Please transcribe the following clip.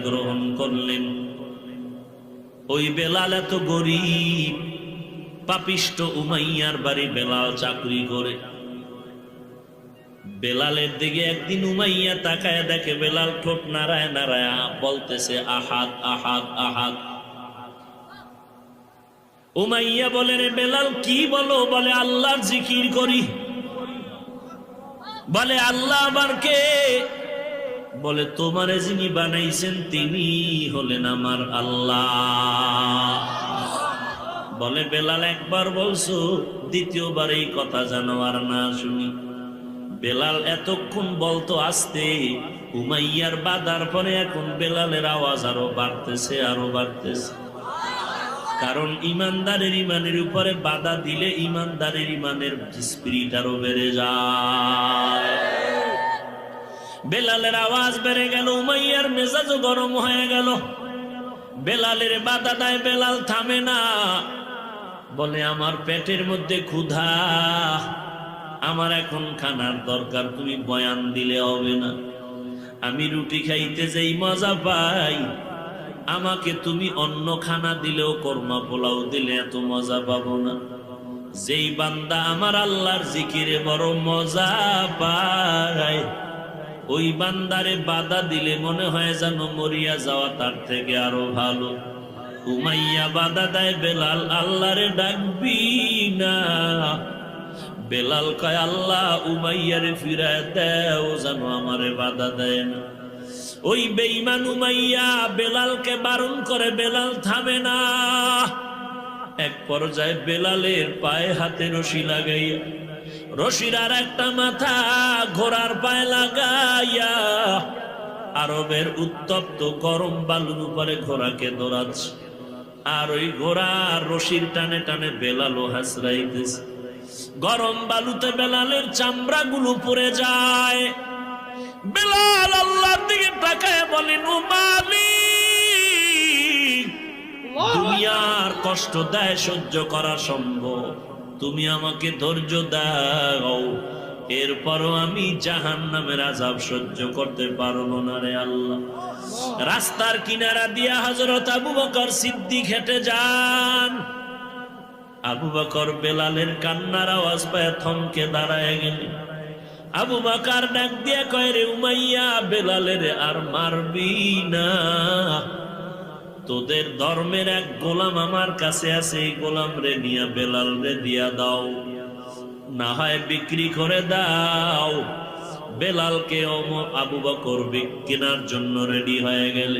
গ্রহণ করলেন। ওই বেলাল এত গরিব, পাপিষ্ট উমাইয়ার বাড়ি বেলাল চাকরি করে। বেলালের দিকে একদিন উমাইয়া তাকায় দেখে বেলাল ঠোঁট নাড়ায় নাড়ায় বলতেছে আহাদ আহাদ আহাদ। উমাইয়া বলে, রে বেলাল কি বলো? বলে আল্লাহর জিকির করি। বলে আল্লাহ আবার কে? বলে তোমারে যিনি বানাইছেন তিনি হলেন আমার আল্লাহ। বলে বেলাল একবার বলছো, দ্বিতীয়বার এই কথা যেন আর না শুনি। বেলাল এতক্ষণ বলতো আস্তে, উমাইয়ার বাধার পরে এখন বেলালের আওয়াজ আরো বাড়তেছে আরো বাড়তেছে। কারণ ইমানদারের ইমানের উপরে বাধা দিলে ইমানদারের ইমানের স্পিরিট আরো বেড়ে যায়। বেলালের আওয়াজ বেড়ে গেল, উমাইয়ার মেজাজ গরম হয়ে গেল। বেলালের বাধা দেয়, বেলাল থামে না। বলে আমার পেটের মধ্যে ক্ষুধা, আমার এখন খানার দরকার, তুমি বয়ান দিলে হবে না। আমি রুটি খাইতে যেই মজা পাই, আমাকে তুমি অন্য খানা দিলেও কর্মা পোলাও দিলে এত মজা পাবো না। যেই বান্দা আমার আল্লাহর জিকিরে বড় মজা পায়, ওই বান্দারে বাধা দিলে মনে হয় যেন মরিয়া যাওয়া তার থেকে আরো ভালো। উমাইয়া বাধা দেয়, বেলাল আল্লাহরে ডাকবি না। বেলাল কয় আল্লাহ উমাইয়ারে ফিরায় দেও যেন আমারে বাধা দেয় না। ওই বেঈমান উমাইয়া বেলালকে বারণ করে, বেলাল থামে না। এক পর্যায়ে বেলালের পায়ে হাতে রশি লাগাইয়া, রশির আর একটা মাথা ঘোড়ার পায়ে লাগাইয়া আরবের উত্তপ্ত গরম বালুর উপরে ঘোড়াকে দৌড়াচ্ছে। আর ওই ঘোড়ার রশির টানে টানে বেলালও হাসরাইতেছে। গরম বালুতে বেলালের চামড়া গুলো পড়ে যায়। বেলাল আল্লাহর দিকে তাকায় বলেন, ও মালিক, দুনিয়ার কষ্ট দেয় সহ্য করা সম্ভব, তুমি আমাকে ধৈর্য দাও। এরপরও আমি জাহান্নামের আযাব সহ্য করতে পারবো না রে আল্লাহ। রাস্তার কিনারা দিয়া হযরত আবু বকর সিদ্দিক হেঁটে যান। আবু বকর বেলালের কান্নার আওয়াজ পায় থমকে দাঁড়ায় গেলেন। আবু বকর ডাক দিয়া কয়, রে উমাইয়া, বেলালের আর মারবি না। তোদের ধর্মের এক গোলাম আমার কাছে আছে, এই গোলাম রে নিয়া বেলাল রে দিয়া দাও, না হয় বিক্রি করে দাও। বেলালকে আবু বকর কেনার জন্য রেডি হয়ে গেলেন।